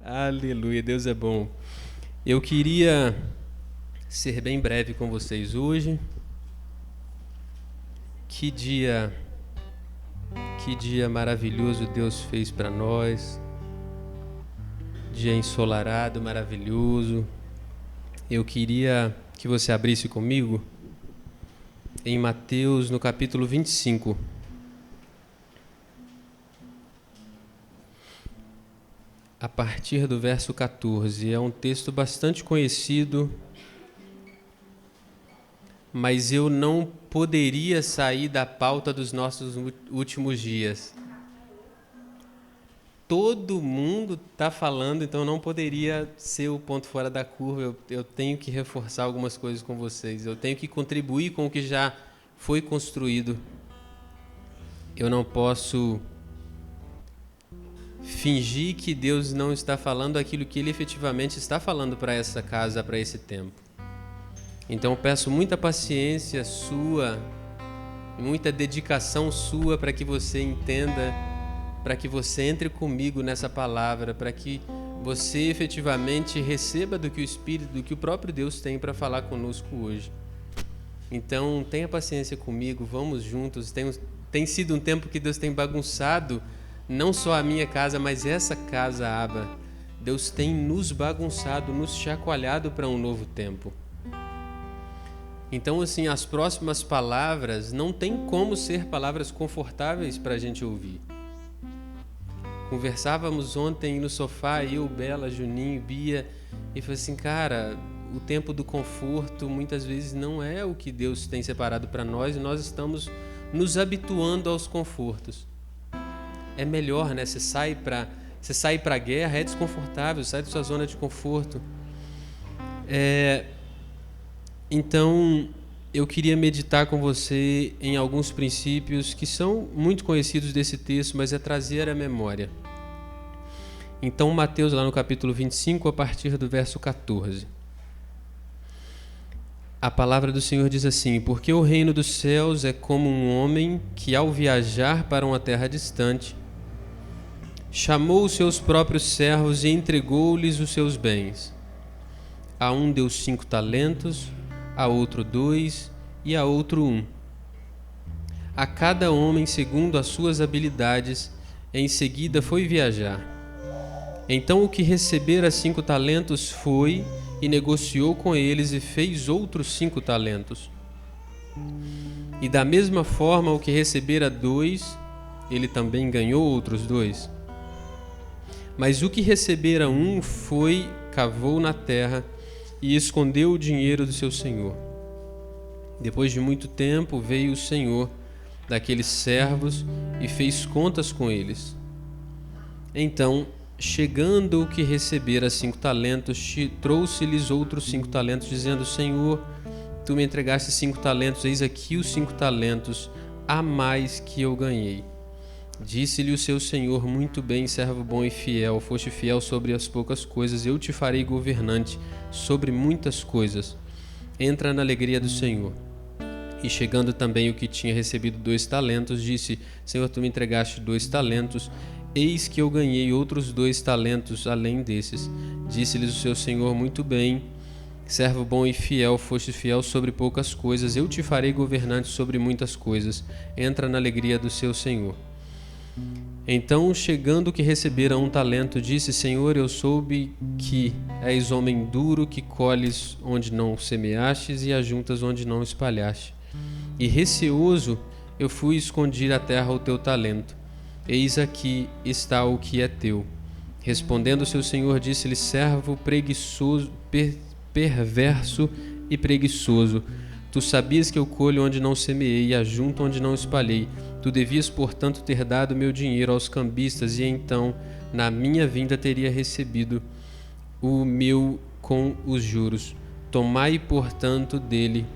Aleluia, Deus é bom. Eu queria ser bem breve com vocês hoje. Que dia maravilhoso Deus fez para nós. Dia ensolarado, maravilhoso. Eu queria que você abrisse comigo em Mateus, no capítulo 25. A partir do verso 14. É um texto bastante conhecido, mas eu não poderia sair da pauta dos nossos últimos dias. Todo mundo está falando, então não poderia ser o ponto fora da curva. Eu tenho que reforçar algumas coisas com vocês. Eu tenho que contribuir com o que já foi construído. Eu não posso fingir que Deus não está falando aquilo que Ele efetivamente está falando para essa casa, para esse tempo. Então eu peço muita paciência sua, muita dedicação sua para que você entenda, para que você entre comigo nessa palavra, para que você efetivamente receba do que o Espírito, do que o próprio Deus tem para falar conosco hoje. Então tenha paciência comigo, vamos juntos. Tem sido um tempo que Deus tem bagunçado não só a minha casa, mas essa casa, Abba. Deus tem nos bagunçado, nos chacoalhado para um novo tempo. Então, assim, as próximas palavras não tem como ser palavras confortáveis para a gente ouvir. Conversávamos ontem no sofá, eu, Bela, Juninho, Bia, e falei assim, cara, o tempo do conforto muitas vezes não é o que Deus tem separado para nós, e nós estamos nos habituando aos confortos. É melhor, né? Você sai para a guerra, é desconfortável, sai da sua zona de conforto. Então, eu queria meditar com você em alguns princípios que são muito conhecidos desse texto, mas é trazer à memória. Então, Mateus, lá no capítulo 25, a partir do verso 14. A palavra do Senhor diz assim: porque o reino dos céus é como um homem que, ao viajar para uma terra distante, chamou os seus próprios servos e entregou-lhes os seus bens. A um deu 5 talentos, a outro 2 e a outro 1. A cada homem segundo as suas habilidades. Em seguida foi viajar. Então o que recebera 5 talentos foi e negociou com eles e fez outros 5 talentos. E da mesma forma o que recebera 2, ele também ganhou outros 2. Mas o que recebera 1 foi, cavou na terra e escondeu o dinheiro do seu senhor. Depois de muito tempo veio o senhor daqueles servos e fez contas com eles. Então, chegando o que recebera 5 talentos, trouxe-lhes outros 5 talentos, dizendo: Senhor, tu me entregaste 5 talentos, eis aqui os 5 talentos a mais que eu ganhei. Disse-lhe o seu senhor: muito bem, servo bom e fiel, foste fiel sobre as poucas coisas, eu te farei governante sobre muitas coisas. Entra na alegria do Senhor. E chegando também o que tinha recebido 2 talentos, disse: Senhor, tu me entregaste 2 talentos, eis que eu ganhei outros 2 talentos além desses. Disse-lhes o seu senhor: muito bem, servo bom e fiel, foste fiel sobre poucas coisas, eu te farei governante sobre muitas coisas. Entra na alegria do seu senhor. Então, chegando o que recebera 1 talento, disse: Senhor, eu soube que és homem duro, que colhes onde não semeastes e ajuntas onde não espalhaste. E receoso eu fui esconder à terra o teu talento. Eis aqui está o que é teu. Respondendo seu senhor, disse-lhe: servo preguiçoso, perverso e preguiçoso. Tu sabias que eu colho onde não semeei e ajunto onde não espalhei. Tu devias, portanto, ter dado meu dinheiro aos cambistas, e então, na minha vinda, teria recebido o meu com os juros. Tomai, portanto, dele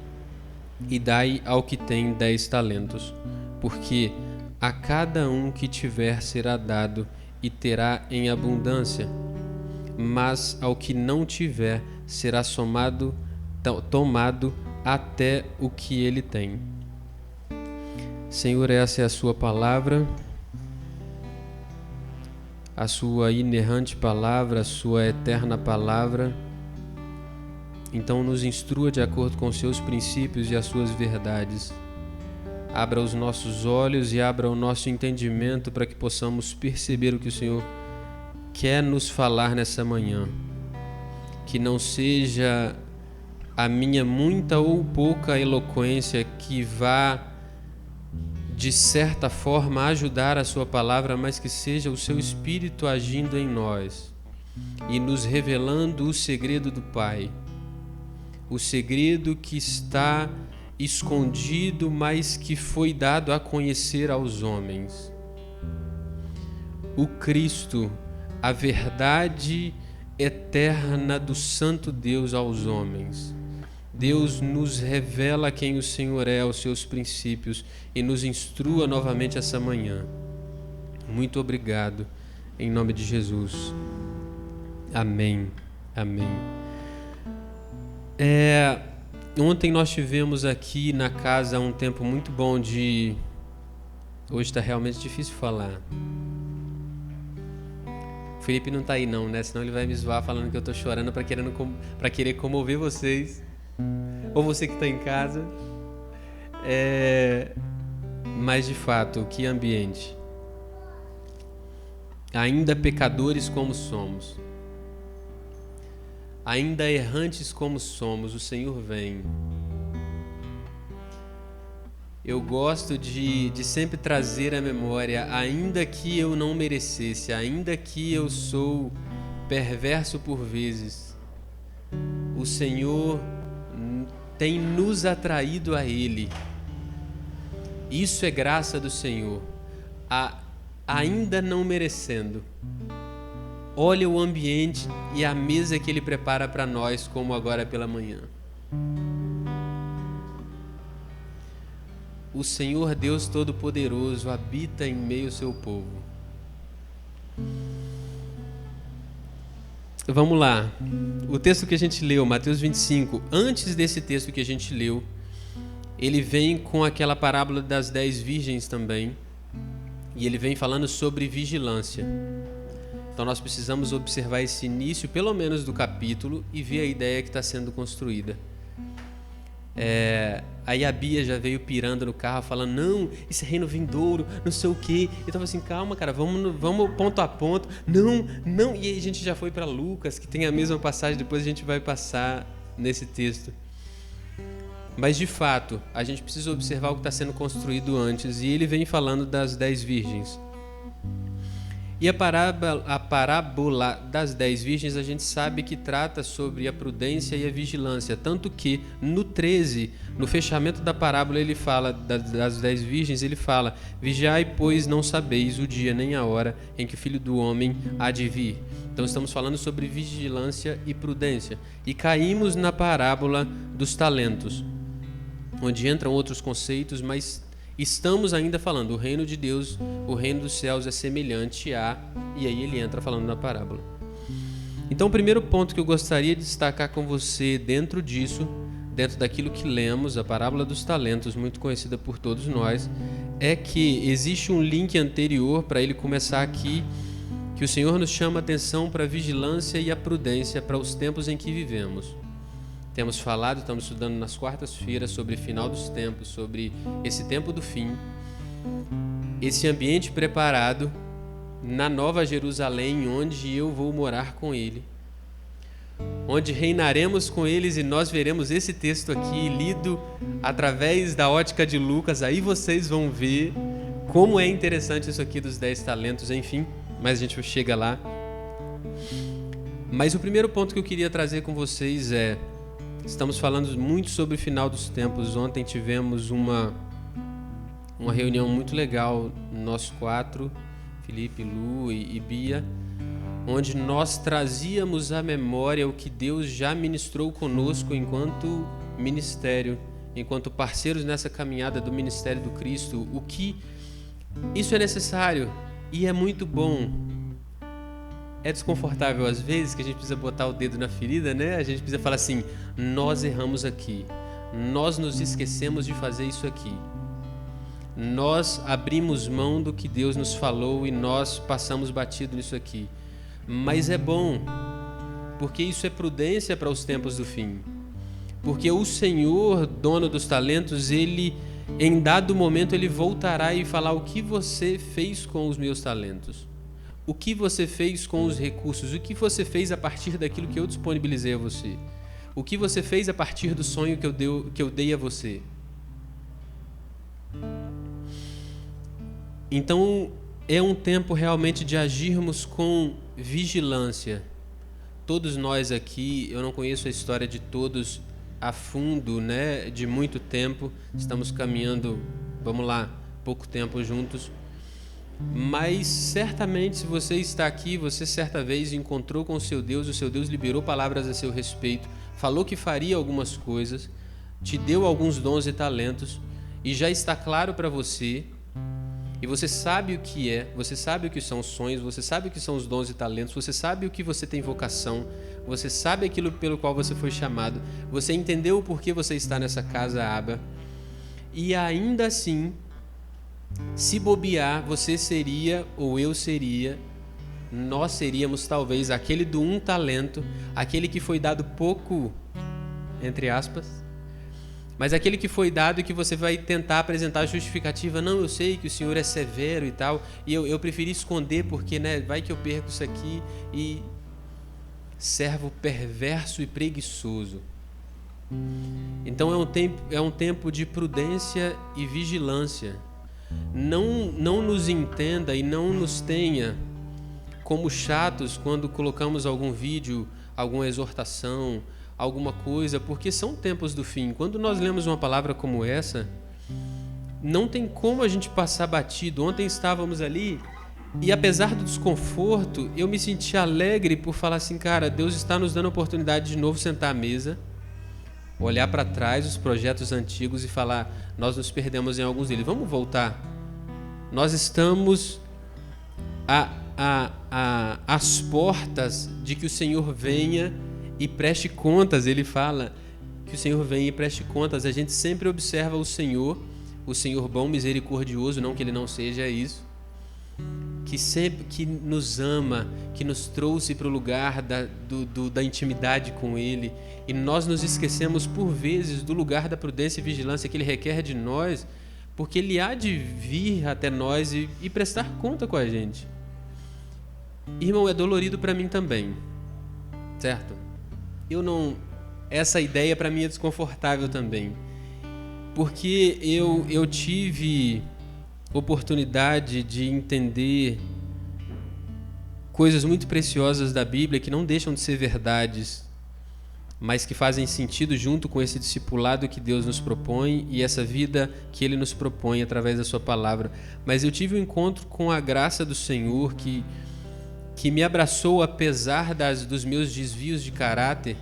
e dai ao que tem 10 talentos. Porque a cada um que tiver será dado e terá em abundância, mas ao que não tiver será tomado até o que ele tem. Senhor, essa é a sua palavra. a sua inerrante palavra, a sua eterna palavra. Então nos instrua de acordo com os seus princípios e as suas verdades. Abra os nossos olhos e abra o nosso entendimento para que possamos perceber o que o Senhor quer nos falar nessa manhã. Que não seja a minha muita ou pouca eloquência que vá, de certa forma, ajudar a sua palavra, mas que seja o seu Espírito agindo em nós e nos revelando o segredo do Pai. O segredo que está escondido, mas que foi dado a conhecer aos homens. O Cristo, a verdade eterna do Santo Deus aos homens. Deus nos revela quem o Senhor é, os seus princípios, e nos instrua novamente essa manhã. Muito obrigado, em nome de Jesus. Amém. Amém. Ontem nós tivemos aqui na casa um tempo muito bom de... Hoje está realmente difícil falar. O Felipe não está aí não, né? Senão ele vai me zoar falando que eu estou chorando para querer comover vocês. Ou você que está em casa. Mas de fato, que ambiente. Ainda pecadores como somos, ainda errantes como somos, o Senhor vem. Eu gosto de sempre trazer à memória, ainda que eu não merecesse, ainda que eu sou perverso por vezes, o Senhor tem nos atraído a Ele. Isso é graça do Senhor. Ainda não merecendo. Olha o ambiente e a mesa que Ele prepara para nós, como agora pela manhã. O Senhor Deus Todo-Poderoso habita em meio ao seu povo. Vamos lá. O texto que a gente leu, Mateus 25, antes desse texto que a gente leu, ele vem com aquela parábola das 10 virgens também. E ele vem falando sobre vigilância. Então nós precisamos observar esse início, pelo menos do capítulo, e ver a ideia que está sendo construída. Aí a Bia já veio pirando no carro, falando, não, esse reino vindouro, não sei o quê. Eu estava assim, calma, cara, vamos ponto a ponto. Não. E aí a gente já foi para Lucas, que tem a mesma passagem, depois a gente vai passar nesse texto. Mas de fato, a gente precisa observar o que está sendo construído antes. E ele vem falando das 10 virgens. E a parábola das 10 virgens a gente sabe que trata sobre a prudência e a vigilância. Tanto que no 13, no fechamento da parábola, ele fala das 10 virgens, ele fala: vigiai, pois não sabeis o dia nem a hora em que o Filho do Homem há de vir. Então estamos falando sobre vigilância e prudência. E caímos na parábola dos talentos, onde entram outros conceitos, mas estamos ainda falando, o reino de Deus, o reino dos céus é semelhante a... E aí ele entra falando na parábola. Então o primeiro ponto que eu gostaria de destacar com você dentro disso, dentro daquilo que lemos, a parábola dos talentos, muito conhecida por todos nós, é que existe um link anterior para ele começar aqui, que o Senhor nos chama a atenção para a vigilância e a prudência para os tempos em que vivemos. Temos falado, estamos estudando nas quartas-feiras sobre o final dos tempos, sobre esse tempo do fim, esse ambiente preparado na Nova Jerusalém, onde eu vou morar com Ele, onde reinaremos com eles, e nós veremos esse texto aqui lido através da ótica de Lucas. Aí vocês vão ver como é interessante isso aqui dos 10 talentos, enfim, mas a gente chega lá. Mas o primeiro ponto que eu queria trazer com vocês é: estamos falando muito sobre o final dos tempos. Ontem tivemos uma reunião muito legal, nós 4, Felipe, Lu e Bia, onde nós trazíamos à memória o que Deus já ministrou conosco enquanto ministério, enquanto parceiros nessa caminhada do ministério do Cristo, o que isso é necessário e é muito bom. É desconfortável às vezes, que a gente precisa botar o dedo na ferida, né? A gente precisa falar assim: nós erramos aqui, nós nos esquecemos de fazer isso aqui. nós abrimos mão do que Deus nos falou e nós passamos batido nisso aqui. Mas é bom, porque isso é prudência para os tempos do fim. Porque o Senhor, dono dos talentos, Ele, em dado momento, Ele voltará e falar: o que você fez com os meus talentos? O que você fez com os recursos? O que você fez a partir daquilo que eu disponibilizei a você? O que você fez a partir do sonho que eu dei a você? Então, é um tempo realmente de agirmos com vigilância. Todos nós aqui, eu não conheço a história de todos a fundo, né, de muito tempo, estamos caminhando, vamos lá, pouco tempo juntos, mas certamente se você está aqui, você certa vez encontrou com o seu Deus liberou palavras a seu respeito, falou que faria algumas coisas, te deu alguns dons e talentos, e já está claro para você, e você sabe o que é, você sabe o que são os sonhos, você sabe o que são os dons e talentos, você sabe o que você tem vocação, você sabe aquilo pelo qual você foi chamado, você entendeu o porquê você está nessa casa, Abba, e ainda assim, se bobear, você seria, ou eu seria, nós seríamos talvez aquele do um talento, aquele que foi dado pouco, entre aspas, mas aquele que foi dado e que você vai tentar apresentar a justificativa: não, eu sei que o Senhor é severo e tal, e eu preferi esconder porque, né, vai que eu perco isso aqui. E servo perverso e preguiçoso. Então é um tempo de prudência e vigilância. Não nos entenda e não nos tenha como chatos quando colocamos algum vídeo, alguma exortação, alguma coisa, porque são tempos do fim. Quando nós lemos uma palavra como essa, não tem como a gente passar batido. Ontem estávamos ali e, apesar do desconforto, eu me senti alegre por falar assim: cara, Deus está nos dando a oportunidade de novo sentar à mesa, olhar para trás os projetos antigos e falar: nós nos perdemos em alguns deles, vamos voltar. Nós estamos às portas de que o Senhor venha e preste contas. Ele fala que o Senhor venha e preste contas. A gente sempre observa o Senhor bom, misericordioso, não que Ele não seja isso, que sempre que nos ama, que nos trouxe para o lugar da intimidade com Ele, e nós nos esquecemos por vezes do lugar da prudência e vigilância que Ele requer de nós, porque Ele há de vir até nós e prestar conta com a gente. Irmão, é dolorido para mim também, certo? Essa ideia para mim é desconfortável também, porque eu tive oportunidade de entender coisas muito preciosas da Bíblia que não deixam de ser verdades, mas que fazem sentido junto com esse discipulado que Deus nos propõe e essa vida que Ele nos propõe através da sua palavra. Mas eu tive um encontro com a graça do Senhor que me abraçou apesar dos meus desvios de caráter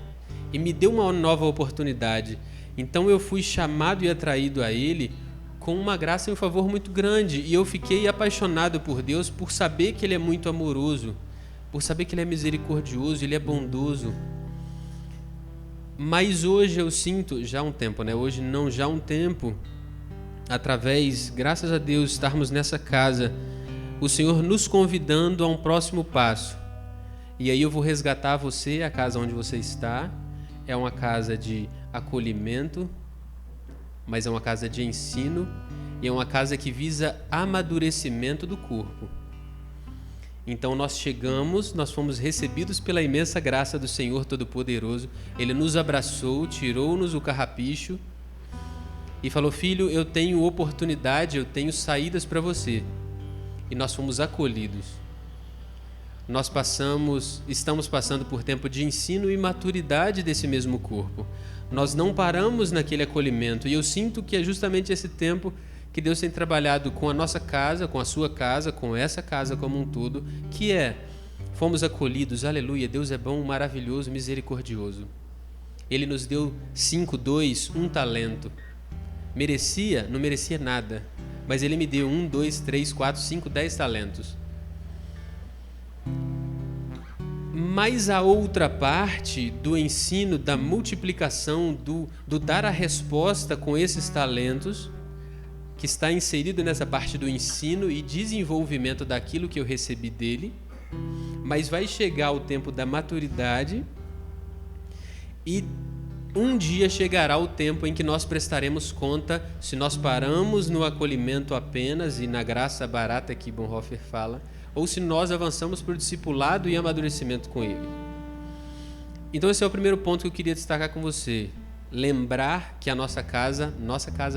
e me deu uma nova oportunidade. Então eu fui chamado e atraído a Ele com uma graça e um favor muito grande, e eu fiquei apaixonado por Deus por saber que Ele é muito amoroso, por saber que Ele é misericordioso, Ele é bondoso. Mas hoje eu sinto, já há um tempo, né? Hoje não, já há um tempo, graças a Deus, estarmos nessa casa, o Senhor nos convidando a um próximo passo. E aí eu vou resgatar você, a casa onde você está. É uma casa de acolhimento, mas é uma casa de ensino e é uma casa que visa amadurecimento do corpo. Então nós fomos recebidos pela imensa graça do Senhor Todo-Poderoso. Ele nos abraçou, tirou-nos o carrapicho e falou: filho, eu tenho oportunidade, eu tenho saídas para você. E nós fomos acolhidos. Estamos passando por tempo de ensino e maturidade desse mesmo corpo. Nós não paramos naquele acolhimento, e eu sinto que é justamente esse tempo que Deus tem trabalhado com a nossa casa, com a sua casa, com essa casa como um todo, fomos acolhidos, aleluia, Deus é bom, maravilhoso, misericordioso. Ele nos deu 5, 2, 1 talento. Não merecia nada, mas Ele me deu 1, 2, 3, 4, 5, 10 talentos. Mas a outra parte do ensino, da multiplicação, do dar a resposta com esses talentos, que que está inserido nessa parte do ensino e desenvolvimento daquilo que eu recebi dele, mas vai chegar o tempo da maturidade e um dia chegará o tempo em que nós prestaremos conta se nós paramos no acolhimento apenas e na graça barata que Bonhoeffer fala, ou se nós avançamos para o discipulado e amadurecimento com ele. Então esse é o primeiro ponto que eu queria destacar com você. Lembrar que a nossa casa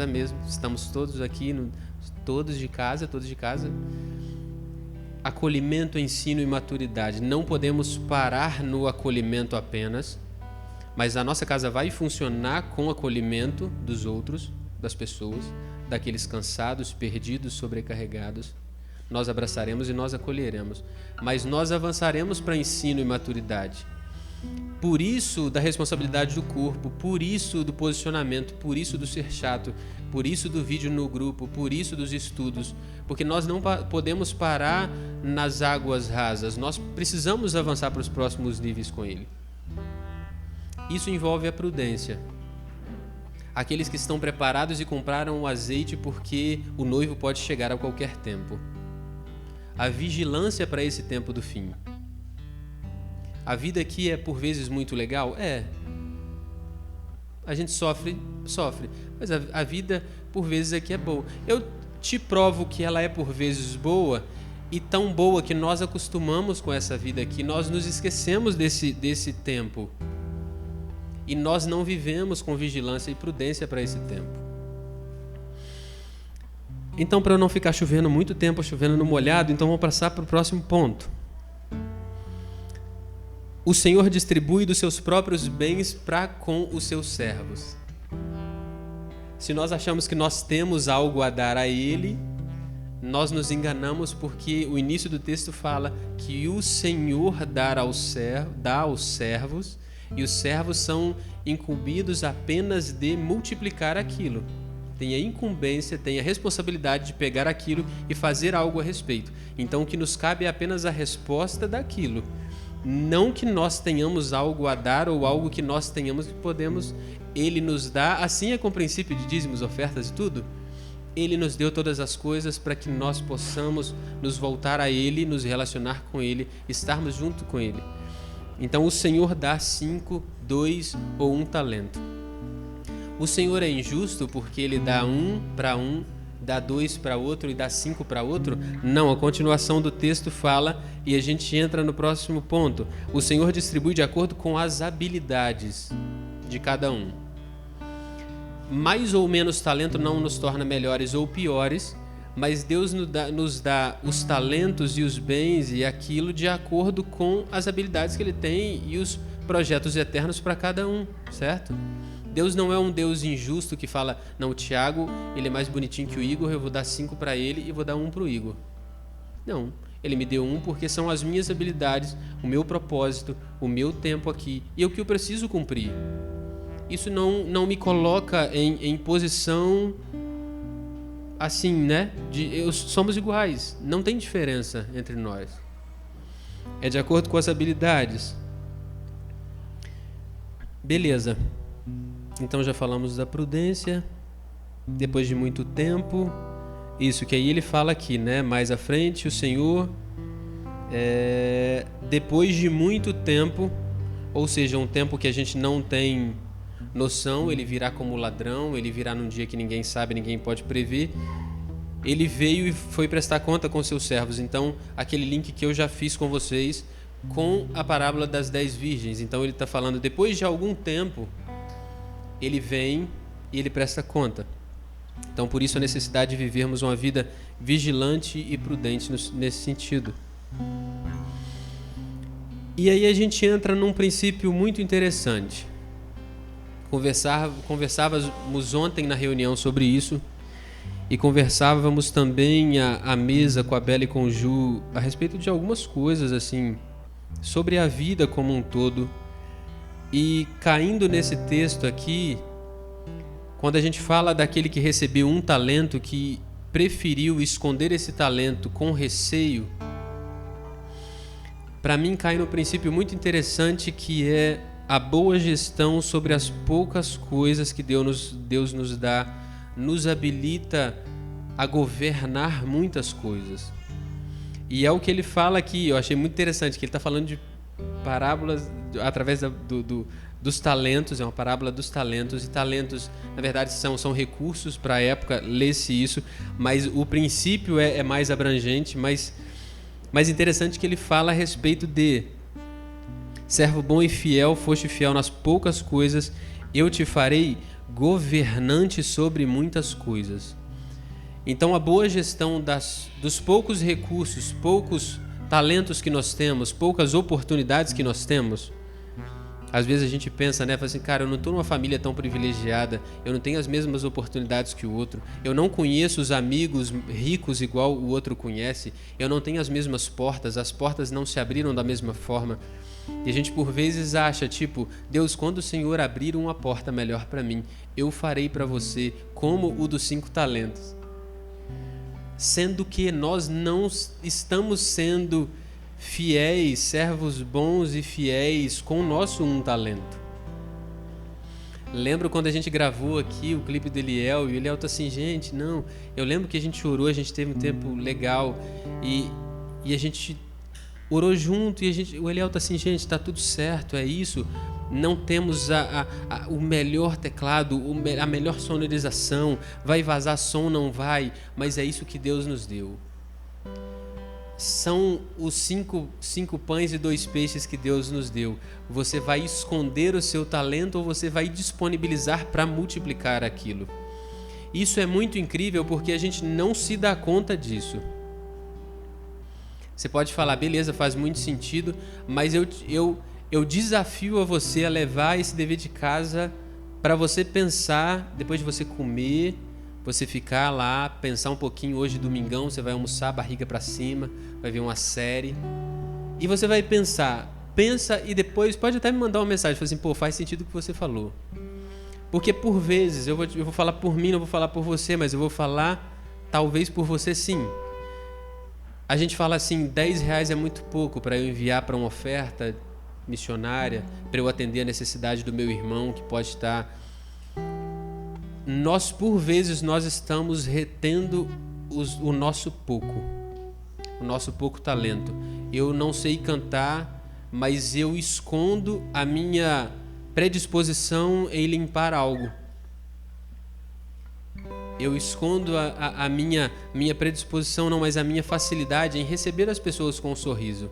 mesmo, estamos todos aqui, todos de casa, acolhimento, ensino e maturidade. Não podemos parar no acolhimento apenas, mas a nossa casa vai funcionar com o acolhimento dos outros, das pessoas, daqueles cansados, perdidos, sobrecarregados. Nós abraçaremos e nós acolheremos, mas nós avançaremos para ensino e maturidade. Por isso da responsabilidade do corpo, por isso do posicionamento, por isso do ser chato, por isso do vídeo no grupo, por isso dos estudos, porque nós não podemos parar nas águas rasas, nós precisamos avançar para os próximos níveis com ele. Isso envolve a prudência. Aqueles que estão preparados e compraram o azeite porque o noivo pode chegar a qualquer tempo. A vigilância para esse tempo do fim. A vida aqui é por vezes muito legal? É. A gente sofre, mas a vida por vezes aqui é boa. Eu te provo que ela é por vezes boa, e tão boa que nós acostumamos com essa vida aqui, nós nos esquecemos desse tempo. E nós não vivemos com vigilância e prudência para esse tempo. Então, para não ficar chovendo muito tempo, chovendo no molhado, então vamos passar para o próximo ponto. O Senhor distribui dos seus próprios bens para com os seus servos. Se nós achamos que nós temos algo a dar a Ele, nós nos enganamos, porque o início do texto fala que o Senhor dá aos servos, e os servos são incumbidos apenas de multiplicar aquilo. Tem a incumbência, tem a responsabilidade de pegar aquilo e fazer algo a respeito. Então o que nos cabe é apenas a resposta daquilo. Não que nós tenhamos algo a dar ou algo que nós tenhamos que podemos. Ele nos dá, assim é com o princípio de dízimos, ofertas e tudo. Ele nos deu todas as coisas para que nós possamos nos voltar a Ele, nos relacionar com Ele, estarmos junto com Ele. Então o Senhor dá 5, 2 ou 1 talento. O Senhor é injusto porque Ele dá 1 para um, dá 2 para outro e dá 5 para outro? Não, a continuação do texto fala, e a gente entra no próximo ponto. O Senhor distribui de acordo com as habilidades de cada um. Mais ou menos talento não nos torna melhores ou piores, mas Deus nos dá os talentos e os bens e aquilo de acordo com as habilidades que Ele tem e os projetos eternos para cada um, certo? Deus não é um Deus injusto que fala, não, o Tiago, ele é mais bonitinho que o Igor, eu vou dar 5 para ele e vou dar 1 para o Igor. Não, Ele me deu 1 porque são as minhas habilidades, o meu propósito, o meu tempo aqui e o que eu preciso cumprir. Isso não me coloca em posição assim, né? Somos iguais, não tem diferença entre nós. É de acordo com as habilidades. Beleza. Então já falamos da prudência. Depois de muito tempo, isso que aí ele fala aqui, né? Mais à frente, o Senhor, depois de muito tempo, ou seja, um tempo que a gente não tem noção, ele virá como ladrão, ele virá num dia que ninguém sabe, ninguém pode prever. Ele veio e foi prestar conta com seus servos. Então, aquele link que eu já fiz com vocês com a parábola das 10 virgens. Então, ele está falando, depois de algum tempo, ele vem e ele presta conta. Então, por isso a necessidade de vivermos uma vida vigilante e prudente nesse sentido. E aí a gente entra num princípio muito interessante. Conversávamos ontem na reunião sobre isso e conversávamos também à mesa com a Bela e com o Ju a respeito de algumas coisas assim, sobre a vida como um todo. E caindo nesse texto aqui, quando a gente fala daquele que recebeu 1 talento, que preferiu esconder esse talento com receio, para mim cai no princípio muito interessante que é a boa gestão sobre as poucas coisas que Deus nos dá, nos habilita a governar muitas coisas. E é o que ele fala aqui, eu achei muito interessante, que ele está falando de parábolas através dos talentos, é uma parábola dos talentos, e talentos, na verdade, são recursos para a época, lê-se isso, mas o princípio é mais abrangente, mais interessante que ele fala a respeito de servo bom e fiel, foste fiel nas poucas coisas, eu te farei governante sobre muitas coisas. Então a boa gestão dos poucos recursos, poucos talentos que nós temos, poucas oportunidades que nós temos. Às vezes a gente pensa, né, fala assim, cara, eu não estou numa família tão privilegiada, eu não tenho as mesmas oportunidades que o outro, eu não conheço os amigos ricos igual o outro conhece, eu não tenho as mesmas portas, as portas não se abriram da mesma forma. E a gente por vezes acha, tipo, Deus, quando o Senhor abrir uma porta melhor para mim, eu farei para você como o dos 5 talentos. Sendo que nós não estamos sendo fiéis, servos bons e fiéis com o nosso 1 talento. Lembro quando a gente gravou aqui o clipe do Eliel, e o Eliel tá assim, gente, não, eu lembro que a gente orou, a gente teve um tempo legal, e a gente orou junto, e o Eliel tá assim, gente, tá tudo certo, é isso, não temos o melhor teclado, a melhor sonorização, vai vazar som, não vai, mas é isso que Deus nos deu. São os 5 pães e 2 peixes que Deus nos deu. Você vai esconder o seu talento ou você vai disponibilizar para multiplicar aquilo? Isso é muito incrível porque a gente não se dá conta disso. Você pode falar, beleza, faz muito sentido, mas eu desafio a você a levar esse dever de casa para você pensar, depois de você comer, você ficar lá, pensar um pouquinho, hoje domingão, você vai almoçar, barriga para cima, vai ver uma série, e você vai pensa e depois pode até me mandar uma mensagem, fala assim, pô, faz sentido o que você falou. Porque por vezes, eu vou falar por mim, não vou falar por você, mas eu vou falar talvez por você sim. A gente fala assim, R$10 é muito pouco para eu enviar para uma oferta missionária, para eu atender a necessidade do meu irmão que pode estar... por vezes, nós estamos retendo o nosso pouco talento. Eu não sei cantar, mas eu escondo a minha predisposição em limpar algo. Eu escondo a minha predisposição, não, mas a minha facilidade em receber as pessoas com um sorriso.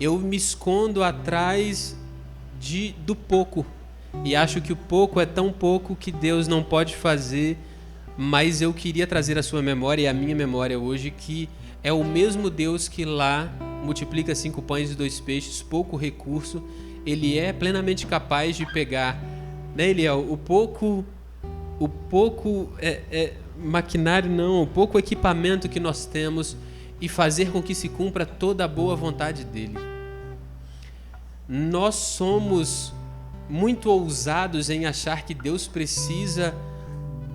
Eu me escondo atrás do pouco e acho que o pouco é tão pouco que Deus não pode fazer, mas eu queria trazer a sua memória e a minha memória hoje que é o mesmo Deus que lá multiplica 5 pães e 2 peixes, pouco recurso, ele é plenamente capaz de pegar, né, Eliel, o pouco maquinário não, o pouco equipamento que nós temos e fazer com que se cumpra toda a boa vontade dele. Nós somos muito ousados em achar que Deus precisa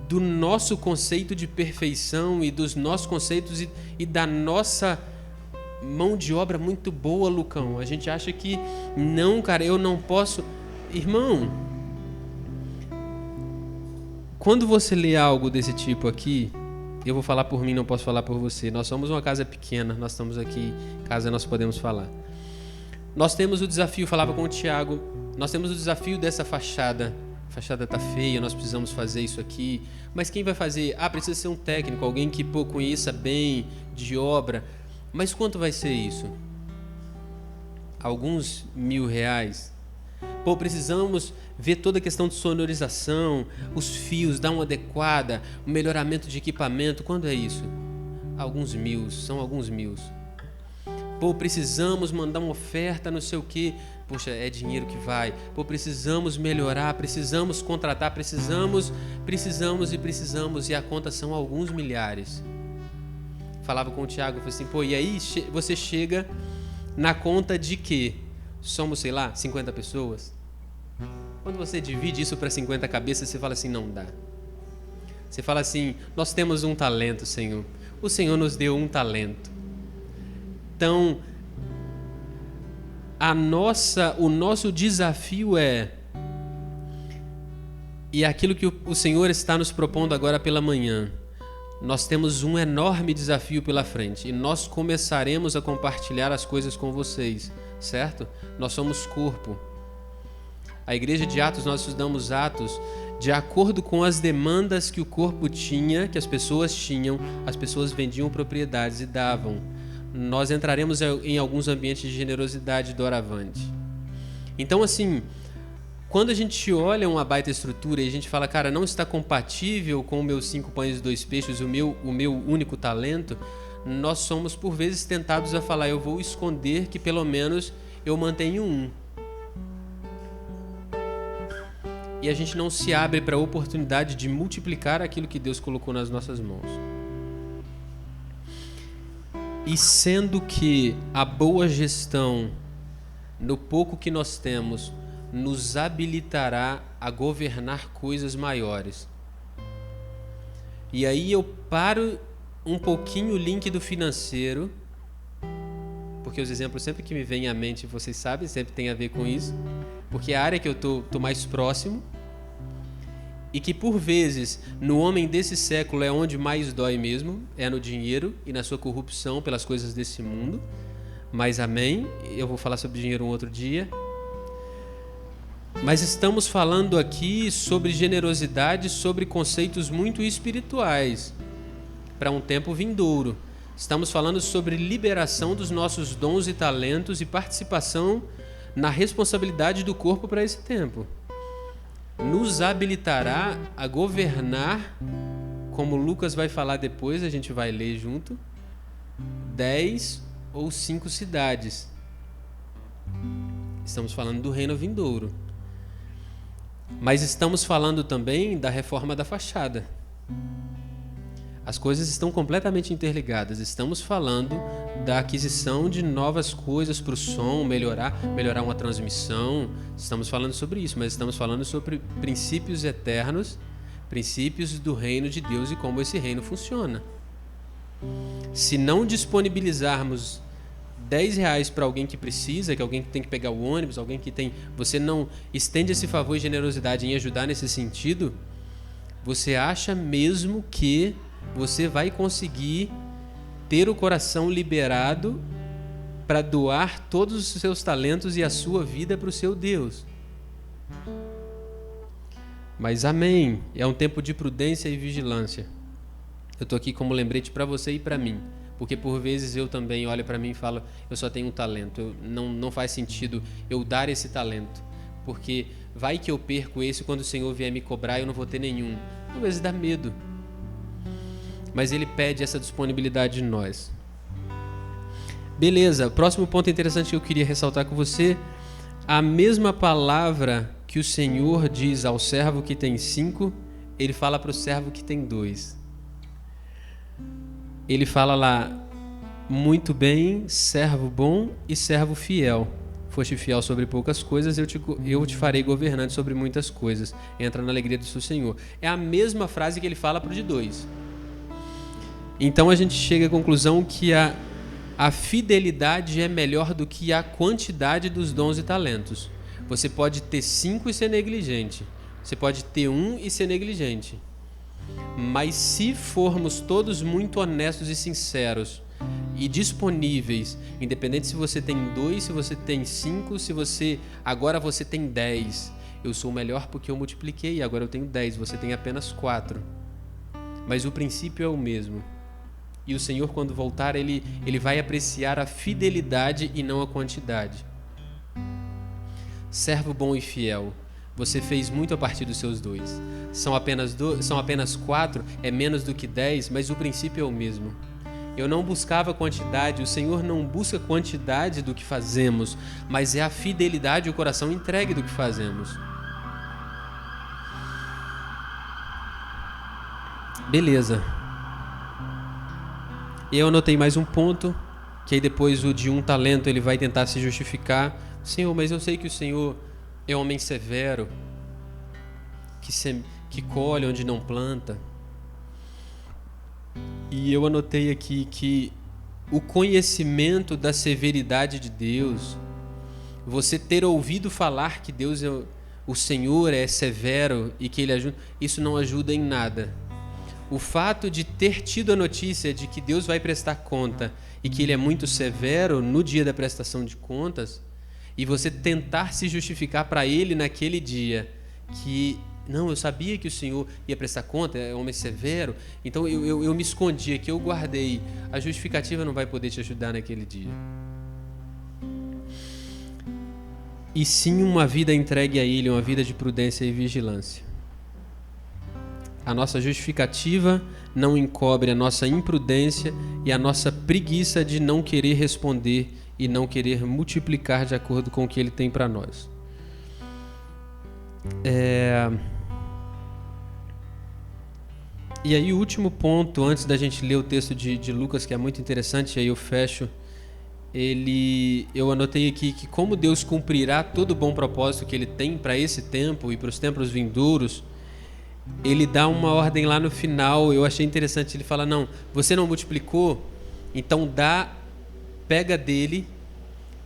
do nosso conceito de perfeição e dos nossos conceitos e da nossa mão de obra muito boa, Lucão. A gente acha que não, cara, eu não posso. Irmão, quando você lê algo desse tipo aqui, eu vou falar por mim, não posso falar por você. Nós somos uma casa pequena, nós estamos aqui, casa nós podemos falar. Nós temos o desafio, falava com o Tiago, nós temos o desafio dessa fachada. A fachada está feia, nós precisamos fazer isso aqui. Mas quem vai fazer? Precisa ser um técnico, alguém que conheça bem de obra. Mas quanto vai ser isso? Alguns R$1.000. Precisamos ver toda a questão de sonorização, os fios, dar uma adequada, o melhoramento de equipamento. Quando é isso? Alguns mil, são alguns mil. Precisamos mandar uma oferta, não sei o quê. Poxa, é dinheiro que vai. precisamos melhorar, precisamos contratar, precisamos, e a conta são alguns milhares. Falava com o Tiago, falei assim, e aí você chega na conta de que somos, 50 pessoas? Quando você divide isso para 50 cabeças, você fala assim, não dá. Você fala assim, nós temos um talento, Senhor. O Senhor nos deu um talento. Então, o nosso desafio é E é aquilo que o Senhor está nos propondo agora pela manhã. Nós temos um enorme desafio pela frente e nós começaremos a compartilhar as coisas com vocês, certo? Nós somos corpo. A igreja de Atos, nós estudamos Atos de acordo com as demandas que o corpo tinha, que as pessoas tinham, as pessoas vendiam propriedades e davam. Nós entraremos em alguns ambientes de generosidade doravante. Então, assim, quando a gente olha uma baita estrutura e a gente fala, cara, não está compatível com os meus 5 pães e 2 peixes, o meu único talento, nós somos por vezes tentados a falar, eu vou esconder que pelo menos eu mantenho um. E a gente não se abre para a oportunidade de multiplicar aquilo que Deus colocou nas nossas mãos. E sendo que a boa gestão no pouco que nós temos nos habilitará a governar coisas maiores. E aí eu paro um pouquinho o link do financeiro, porque os exemplos sempre que me vêm à mente, vocês sabem, sempre tem a ver com isso, porque é a área que eu tô mais próximo, e que por vezes no homem desse século é onde mais dói mesmo, é no dinheiro e na sua corrupção pelas coisas desse mundo. Mas amém, eu vou falar sobre dinheiro um outro dia. Mas estamos falando aqui sobre generosidade, sobre conceitos muito espirituais para um tempo vindouro. Estamos falando sobre liberação dos nossos dons e talentos e participação na responsabilidade do corpo para esse tempo. Nos habilitará a governar, como Lucas vai falar depois, a gente vai ler junto, 10 ou 5 cidades. Estamos falando do reino vindouro. Mas estamos falando também da reforma da fachada. As coisas estão completamente interligadas. Estamos falando da aquisição de novas coisas para o som, melhorar uma transmissão. Estamos falando sobre isso, mas estamos falando sobre princípios eternos, princípios do reino de Deus e como esse reino funciona. Se não disponibilizarmos R$10 para alguém que precisa, que alguém que tem que pegar o ônibus, alguém que tem... Você não estende esse favor e generosidade em ajudar nesse sentido, você acha mesmo que você vai conseguir ter o coração liberado para doar todos os seus talentos e a sua vida para o seu Deus? Mas amém, é um tempo de prudência e vigilância. Eu estou aqui como lembrete para você e para mim, porque por vezes eu também olho para mim e falo, eu só tenho um talento, não faz sentido eu dar esse talento, porque vai que eu perco esse, quando o Senhor vier me cobrar eu não vou ter nenhum. Às vezes dá medo, mas Ele pede essa disponibilidade de nós. Beleza, próximo ponto interessante que eu queria ressaltar com você, a mesma palavra que o Senhor diz ao servo que tem 5, Ele fala para o servo que tem 2. Ele fala lá, muito bem, servo bom e servo fiel. Foste fiel sobre poucas coisas, eu te farei governante sobre muitas coisas. Entra na alegria do seu Senhor. É a mesma frase que ele fala para o de 2. Então a gente chega à conclusão que a fidelidade é melhor do que a quantidade dos dons e talentos. Você pode ter 5 e ser negligente. Você pode ter 1 e ser negligente. Mas se formos todos muito honestos e sinceros e disponíveis, independente se você tem 2, se você tem 5, agora você tem 10. Eu sou melhor porque eu multipliquei, agora eu tenho 10, você tem apenas 4. Mas o princípio é o mesmo. E o Senhor, quando voltar, ele vai apreciar a fidelidade e não a quantidade. Servo bom e fiel, você fez muito a partir dos seus 2. São apenas 4, é menos do que 10, mas o princípio é o mesmo. Eu não buscava quantidade, o Senhor não busca quantidade do que fazemos, mas é a fidelidade e o coração entregue do que fazemos. Beleza. Eu anotei mais um ponto, que aí depois o de 1 talento ele vai tentar se justificar. Senhor, mas eu sei que o Senhor é homem severo, que colhe onde não planta. E eu anotei aqui que o conhecimento da severidade de Deus, você ter ouvido falar que Deus o Senhor é severo e que Ele ajuda, isso não ajuda em nada. O fato de ter tido a notícia de que Deus vai prestar conta e que Ele é muito severo no dia da prestação de contas, e você tentar se justificar para Ele naquele dia que, não, eu sabia que o Senhor ia prestar conta, é um homem severo, então eu me escondi aqui, eu guardei. A justificativa não vai poder te ajudar naquele dia. E sim uma vida entregue a Ele, uma vida de prudência e vigilância. A nossa justificativa não encobre a nossa imprudência e a nossa preguiça de não querer responder e não querer multiplicar de acordo com o que Ele tem para nós. E aí o último ponto, antes da gente ler o texto de Lucas, que é muito interessante, aí eu fecho, eu anotei aqui que como Deus cumprirá todo o bom propósito que Ele tem para esse tempo e para os tempos vindouros, Ele dá uma ordem lá no final, eu achei interessante, Ele fala, não, você não multiplicou, então pega dele,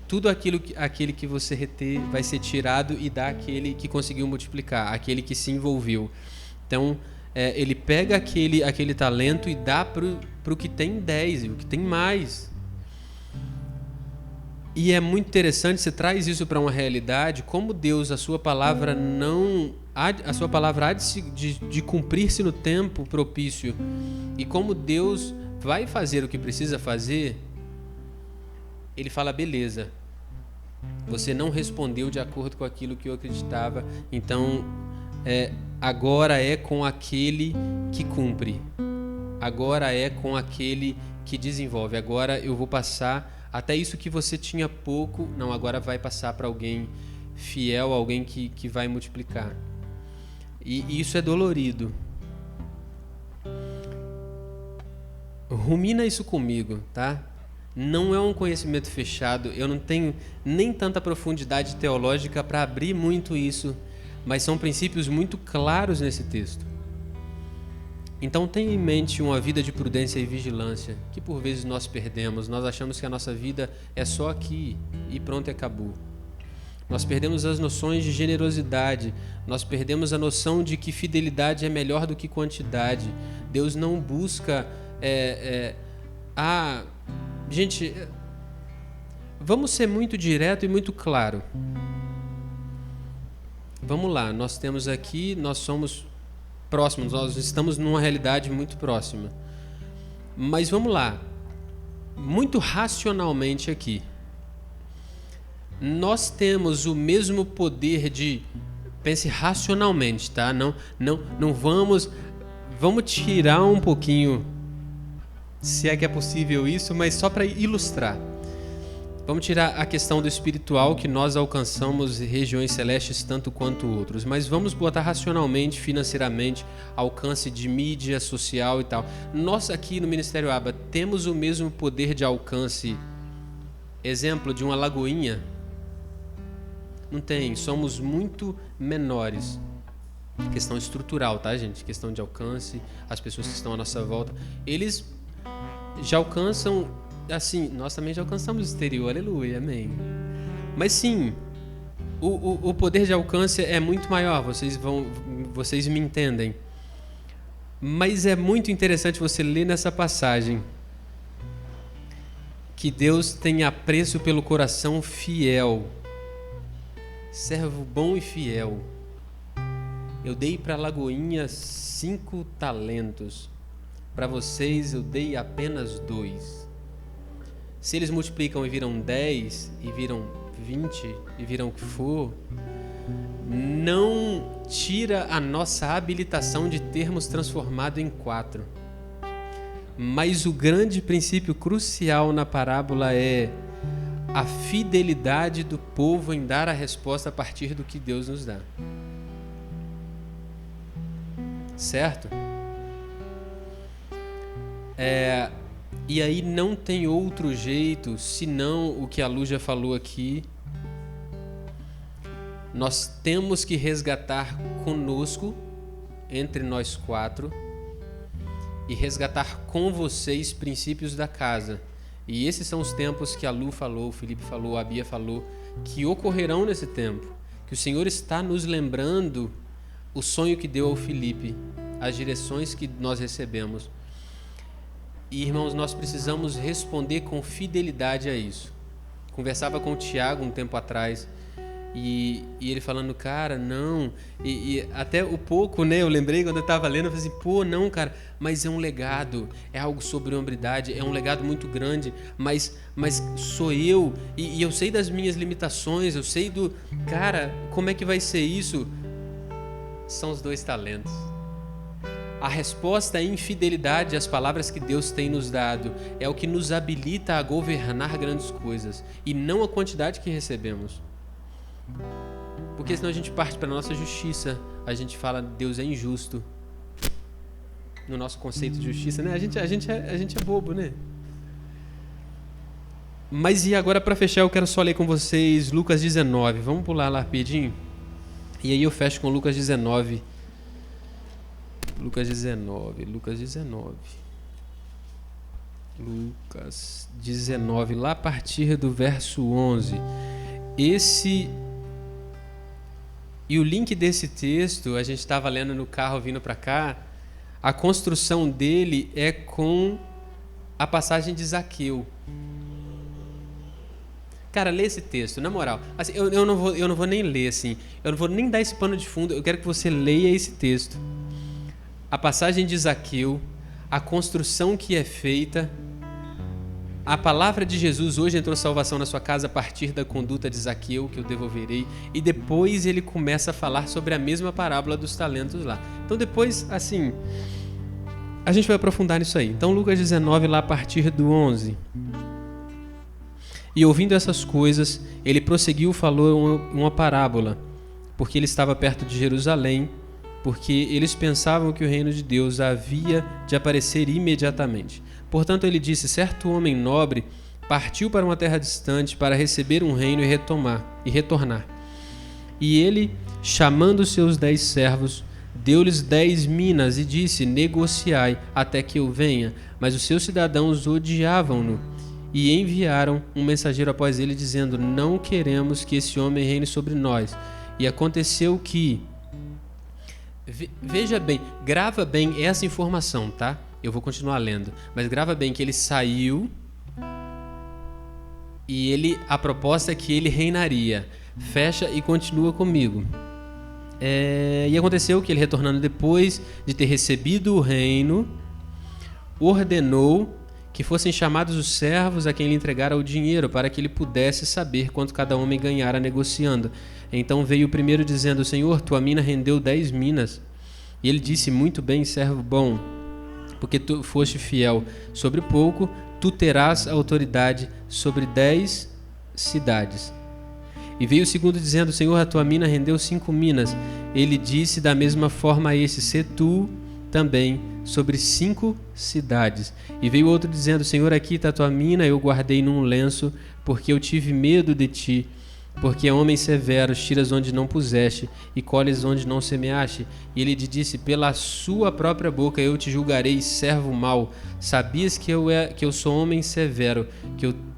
tudo aquele que você reter vai ser tirado e dá àquele que conseguiu multiplicar, aquele que se envolveu. Então, Ele pega aquele talento e dá para o que tem 10 e o que tem mais. E é muito interessante, você traz isso para uma realidade, como Deus, a sua palavra há de cumprir-se no tempo propício, e como Deus vai fazer o que precisa fazer. Ele fala, beleza, você não respondeu de acordo com aquilo que eu acreditava, então agora é com aquele que cumpre, agora é com aquele que desenvolve, agora eu vou passar até isso que você tinha pouco, não, agora vai passar para alguém fiel, alguém que vai multiplicar. E isso é dolorido. Rumina isso comigo, tá? Não é um conhecimento fechado, eu não tenho nem tanta profundidade teológica para abrir muito isso, mas são princípios muito claros nesse texto. Então tenha em mente uma vida de prudência e vigilância, que por vezes nós perdemos. Nós achamos que a nossa vida é só aqui e pronto, e acabou. Nós perdemos as noções de generosidade, nós perdemos a noção de que fidelidade é melhor do que quantidade. Deus não busca... Gente, vamos ser muito direto e muito claro. Vamos lá, nós temos aqui, nós somos próximos, nós estamos numa realidade muito próxima. Mas vamos lá, muito racionalmente aqui. Nós temos o mesmo poder de... Pense racionalmente, tá? Não vamos tirar um pouquinho, se é que é possível isso, mas só para ilustrar. Vamos tirar a questão do espiritual, que nós alcançamos regiões celestes tanto quanto outros, mas vamos botar racionalmente, financeiramente, alcance de mídia social e tal. Nós aqui no Ministério ABA temos o mesmo poder de alcance, exemplo de uma Lagoinha? Não tem, somos muito menores. Questão estrutural, tá, gente? Questão de alcance, as pessoas que estão à nossa volta, eles já alcançam, assim, nós também já alcançamos o exterior, aleluia, amém. Mas sim, o poder de alcance é muito maior, vocês me entendem. Mas é muito interessante você ler nessa passagem que Deus tem apreço pelo coração fiel, servo bom e fiel. Eu dei para a Lagoinha 5 talentos, para vocês eu dei apenas 2. Se eles multiplicam e viram 10, e viram 20, e viram o que for, não tira a nossa habilitação de termos transformado em 4. Mas o grande princípio crucial na parábola é a fidelidade do povo em dar a resposta a partir do que Deus nos dá. Certo? E aí não tem outro jeito senão o que a Lu já falou aqui. Nós temos que resgatar conosco, entre nós 4, e resgatar com vocês princípios da casa. E esses são os tempos que a Lu falou, o Felipe falou, a Bia falou, que ocorrerão nesse tempo. que o Senhor está nos lembrando o sonho que deu ao Filipe, as direções que nós recebemos. E, irmãos, nós precisamos responder com fidelidade a isso. Conversava com o Tiago um tempo atrás, e ele falando, cara, não, e até o pouco, né, eu lembrei quando eu estava lendo, eu falei assim, pô, não, cara, mas é um legado, é algo sobre hombridade, é um legado muito grande, mas sou eu, e eu sei das minhas limitações, eu sei do, cara, como é que vai ser isso? São os 2 talentos. A resposta é infidelidade às palavras que Deus tem nos dado, é o que nos habilita a governar grandes coisas, e não a quantidade que recebemos. Porque senão a gente parte para a nossa justiça, a gente fala Deus é injusto. No nosso conceito de justiça, né? A gente é bobo, né? Mas e agora, para fechar, eu quero só ler com vocês Lucas 19. Vamos pular lá rapidinho? E aí eu fecho com Lucas 19. Lucas 19, lá a partir do verso 11. E o link desse texto, a gente estava lendo no carro vindo para cá, a construção dele é com a passagem de Zaqueu. Cara, lê esse texto, na moral. Assim, eu não vou nem ler, assim, eu não vou nem dar esse pano de fundo, eu quero que você leia esse texto. A passagem de Zaqueu, a construção que é feita, a palavra de Jesus, hoje entrou salvação na sua casa a partir da conduta de Zaqueu, que eu devolverei, e depois ele começa a falar sobre a mesma parábola dos talentos lá. Então depois, assim, a gente vai aprofundar nisso aí. Então Lucas 19, lá a partir do 11. E ouvindo essas coisas, ele prosseguiu, falou uma parábola, porque ele estava perto de Jerusalém, porque eles pensavam que o reino de Deus havia de aparecer imediatamente. Portanto, ele disse, certo homem nobre partiu para uma terra distante para receber um reino e retornar. E ele, chamando os seus 10 servos, deu-lhes 10 minas e disse, negociai até que eu venha. Mas os seus cidadãos odiavam-no e enviaram um mensageiro após ele, dizendo, não queremos que esse homem reine sobre nós. E aconteceu que... Veja bem, grava bem essa informação, tá? Eu vou continuar lendo, mas grava bem que ele saiu e a proposta é que ele reinaria. Fecha e continua comigo. E aconteceu que ele, retornando depois de ter recebido o reino, ordenou que fossem chamados os servos a quem lhe entregara o dinheiro, para que ele pudesse saber quanto cada homem ganhara negociando. Então veio o primeiro dizendo, Senhor, tua mina rendeu 10 minas. E ele disse, muito bem, servo bom, porque tu foste fiel sobre pouco, tu terás autoridade sobre 10 cidades. E veio o segundo dizendo, Senhor, a tua mina rendeu 5 minas. Ele disse da mesma forma a esse, sê tu também sobre 5 cidades. E veio outro dizendo, Senhor, aqui está a tua mina, eu guardei num lenço, porque eu tive medo de ti. Porque é homem severo, tiras onde não puseste e colhes onde não semeaste. E ele lhe disse, pela sua própria boca eu te julgarei, servo mau. Sabias que eu sou homem severo,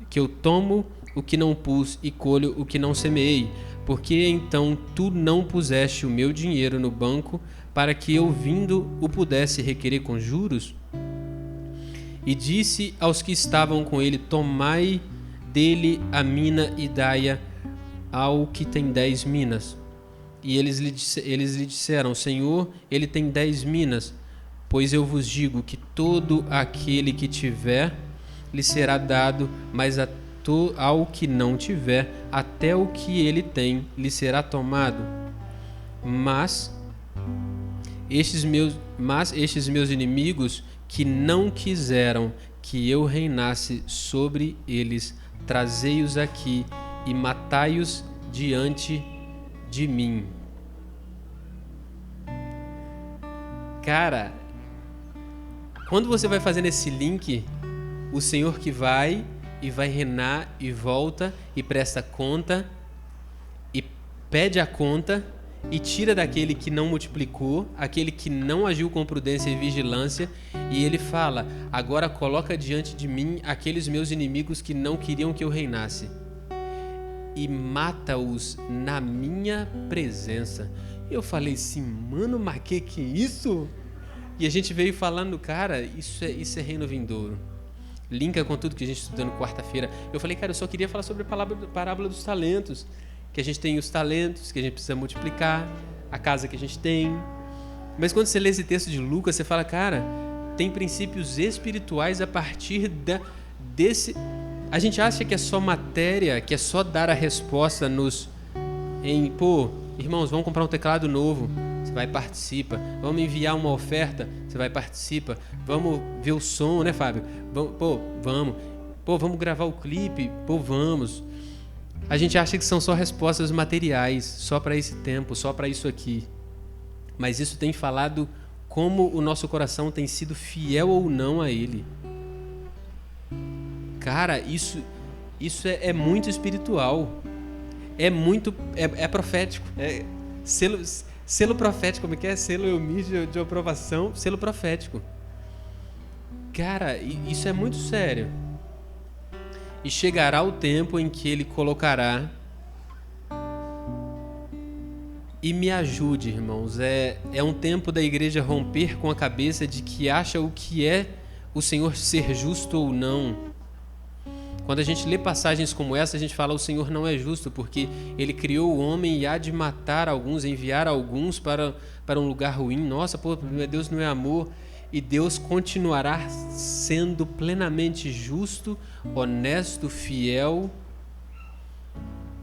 que eu tomo o que não pus e colho o que não semeei? Porque então tu não puseste o meu dinheiro no banco, para que eu vindo o pudesse requerer com juros? E disse aos que estavam com ele, tomai dele a mina e dai-a ao que tem 10 minas. E eles lhe disseram, Senhor, ele tem 10 minas. Pois eu vos digo que todo aquele que tiver, lhe será dado, mas ao que não tiver, até o que ele tem, lhe será tomado. Mas estes meus inimigos, que não quiseram que eu reinasse sobre eles, trazei-os aqui e matai-os diante de mim. Cara, quando você vai fazendo esse link, o Senhor que vai reinar e volta e presta conta e pede a conta e tira daquele que não multiplicou, aquele que não agiu com prudência e vigilância, e ele fala, agora coloca diante de mim aqueles meus inimigos que não queriam que eu reinasse. e mata-os na minha presença. Eu falei assim, mano, mas que é isso? E a gente veio falando, cara, isso é reino vindouro. Linka com tudo que a gente estudou na quarta-feira. Eu falei, cara, eu só queria falar sobre a parábola dos talentos. Que a gente tem os talentos, que a gente precisa multiplicar, a casa que a gente tem. Mas quando você lê esse texto de Lucas, você fala, cara, tem princípios espirituais a partir desse... A gente acha que é só matéria, que é só dar a resposta irmãos, vamos comprar um teclado novo, você vai e participa. Vamos enviar uma oferta, você vai e participa. Vamos ver o som, né, Fábio? Vamos. Vamos gravar o clipe, vamos. A gente acha que são só respostas materiais, só para esse tempo, só para isso aqui. Mas isso tem falado como o nosso coração tem sido fiel ou não a Ele. Cara, isso é muito espiritual. É profético. É selo profético, como é que é? Selo Eumídio de aprovação, selo profético. Cara, isso é muito sério. E chegará o tempo em que Ele colocará... E me ajude, irmãos. É um tempo da igreja romper com a cabeça de que acha o que é o Senhor ser justo ou não. Quando a gente lê passagens como essa, a gente fala, o Senhor não é justo, porque Ele criou o homem e há de matar alguns, enviar alguns para um lugar ruim. Nossa, Deus não é amor. E Deus continuará sendo plenamente justo, honesto, fiel,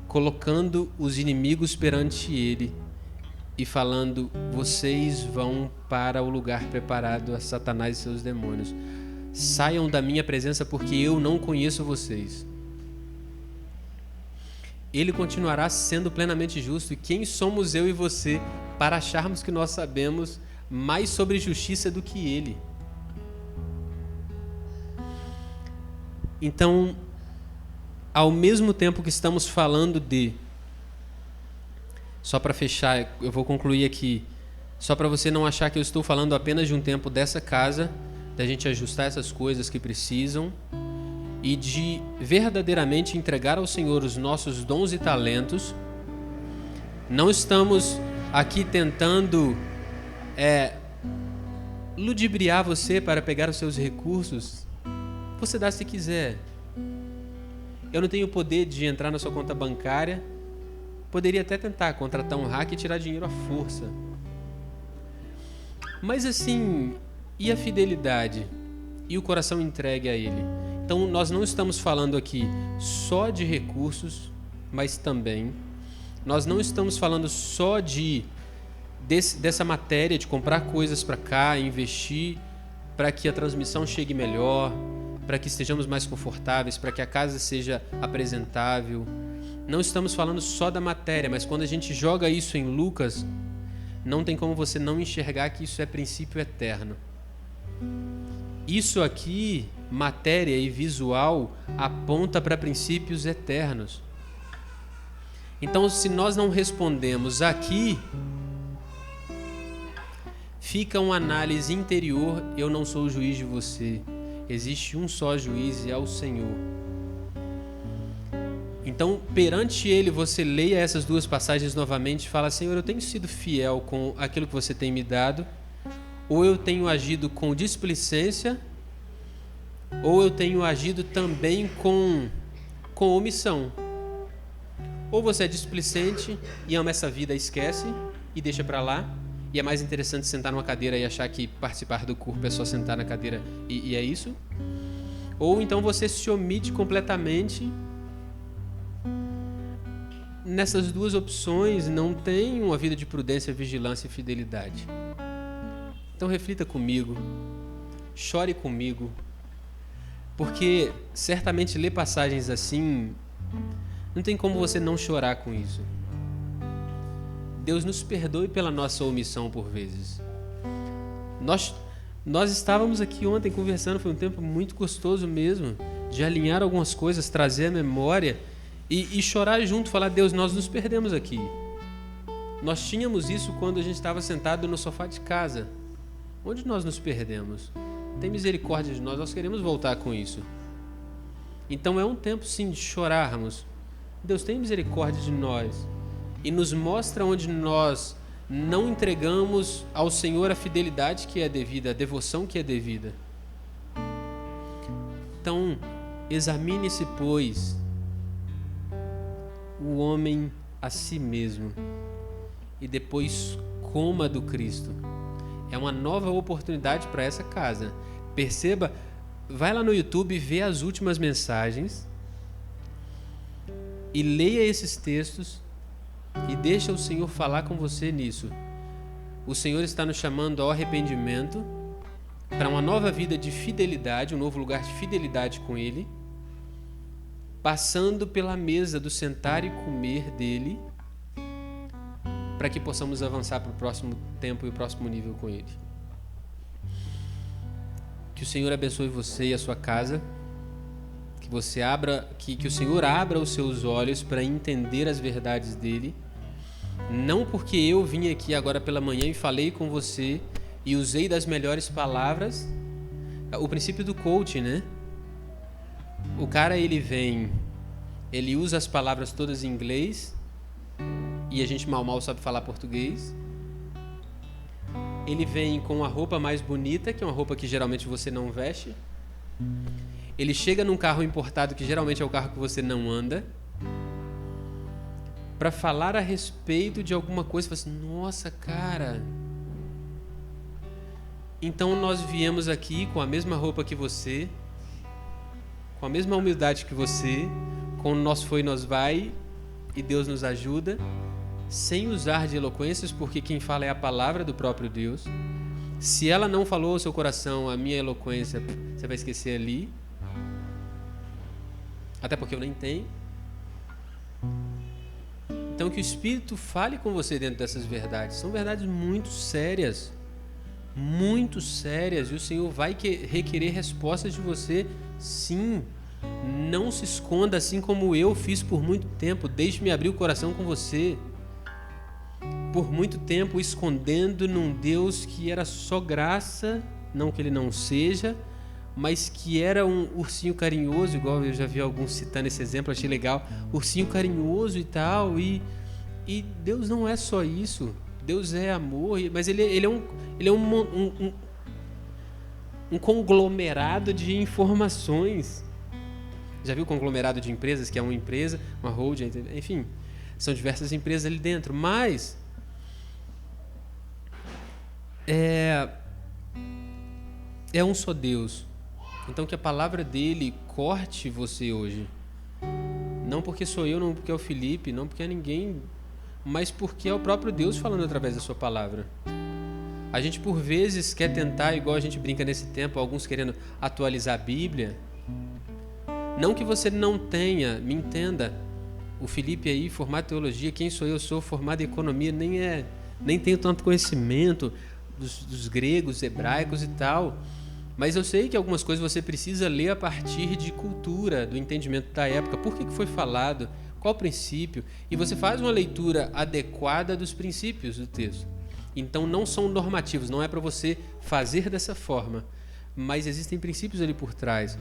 colocando os inimigos perante Ele e falando, vocês vão para o lugar preparado a Satanás e seus demônios. Saiam da minha presença porque eu não conheço vocês. Ele continuará sendo plenamente justo. E quem somos eu e você para acharmos que nós sabemos mais sobre justiça do que Ele? Então, ao mesmo tempo que estamos falando só para fechar, eu vou concluir aqui, só para você não achar que eu estou falando apenas de um tempo dessa casa, da gente ajustar essas coisas que precisam e de verdadeiramente entregar ao Senhor os nossos dons e talentos. Não estamos aqui tentando ludibriar você para pegar os seus recursos. Você dá se quiser. Eu não tenho o poder de entrar na sua conta bancária. Poderia até tentar contratar um hacker e tirar dinheiro à força. Mas assim... E a fidelidade? E o coração entregue a Ele? Então, nós não estamos falando aqui só de recursos, mas também. Nós não estamos falando só dessa matéria de comprar coisas para cá, investir para que a transmissão chegue melhor, para que estejamos mais confortáveis, para que a casa seja apresentável. Não estamos falando só da matéria, mas quando a gente joga isso em Lucas, não tem como você não enxergar que isso é princípio eterno. Isso aqui, matéria e visual, aponta para princípios eternos. Então, se nós não respondemos aqui, fica uma análise interior, eu não sou o juiz de você. Existe um só juiz e é o Senhor. Então, perante Ele, você leia essas duas passagens novamente e fala, Senhor, eu tenho sido fiel com aquilo que você tem me dado, ou eu tenho agido com displicência, ou eu tenho agido também com omissão. Ou você é displicente e ama essa vida, esquece e deixa para lá, e é mais interessante sentar numa cadeira e achar que participar do corpo é só sentar na cadeira e é isso. Ou então você se omite completamente. Nessas duas opções não tem uma vida de prudência, vigilância e fidelidade. Então reflita comigo, chore comigo, porque certamente ler passagens assim, não tem como você não chorar com isso. Deus nos perdoe pela nossa omissão por vezes. Nós estávamos aqui ontem conversando, foi um tempo muito gostoso mesmo, de alinhar algumas coisas, trazer a memória e chorar junto, falar, Deus, nós nos perdemos aqui. Nós tínhamos isso quando a gente estava sentado no sofá de casa. Onde nós nos perdemos? Tem misericórdia de nós queremos voltar com isso. Então é um tempo sim de chorarmos, Deus tem misericórdia de nós e nos mostra onde nós não entregamos ao Senhor a fidelidade que é devida, a devoção que é devida. Então, examine-se, pois, o homem a si mesmo e depois coma do Cristo. É uma nova oportunidade para essa casa. Perceba, vai lá no YouTube, vê as últimas mensagens e leia esses textos e deixa o Senhor falar com você nisso. O Senhor está nos chamando ao arrependimento, para uma nova vida de fidelidade, um novo lugar de fidelidade com Ele, passando pela mesa do sentar e comer dele, para que possamos avançar para o próximo tempo e o próximo nível com Ele. Que o Senhor abençoe você e a sua casa, que o Senhor abra os seus olhos para entender as verdades dele, não porque eu vim aqui agora pela manhã e falei com você e usei das melhores palavras, o princípio do coaching, né? O cara, ele usa as palavras todas em inglês e a gente mal sabe falar português. Ele vem com a roupa mais bonita, que é uma roupa que geralmente você não veste. Ele chega num carro importado, que geralmente é o carro que você não anda, para falar a respeito de alguma coisa. Você fala assim, nossa, cara, então nós viemos aqui com a mesma roupa que você, com a mesma humildade que você, com nós foi, nós vai, e Deus nos ajuda, sem usar de eloquências, porque quem fala é a palavra do próprio Deus. Se ela não falou ao seu coração, a minha eloquência, você vai esquecer ali, até porque eu nem tenho. Então que o Espírito fale com você dentro dessas verdades. São verdades muito sérias, e o Senhor vai requerer respostas de você, sim. Não se esconda, assim como eu fiz por muito tempo. Deixe-me abrir o coração com você. Por muito tempo escondendo num Deus que era só graça, não que ele não seja, mas que era um ursinho carinhoso, igual eu já vi alguns citando esse exemplo, achei legal, ursinho carinhoso e tal, e Deus não é só isso. Deus é amor, mas ele é um conglomerado de informações. Já viu o conglomerado de empresas, que é uma empresa, uma holding, enfim, são diversas empresas ali dentro, mas é um só Deus. Então que a palavra dele corte você hoje, não porque sou eu, não porque é o Felipe, não porque é ninguém, mas porque é o próprio Deus falando através da sua palavra. A gente por vezes quer tentar, igual a gente brinca nesse tempo, alguns querendo atualizar a Bíblia. Não que você não tenha, me entenda, o Felipe aí, formado em teologia, quem sou eu? Sou formado em economia, nem tenho tanto conhecimento dos gregos, hebraicos e tal, mas eu sei que algumas coisas você precisa ler a partir de cultura, do entendimento da época, por que foi falado, qual o princípio, e você faz uma leitura adequada dos princípios do texto. Então não são normativos, não é para você fazer dessa forma, mas existem princípios ali por trás.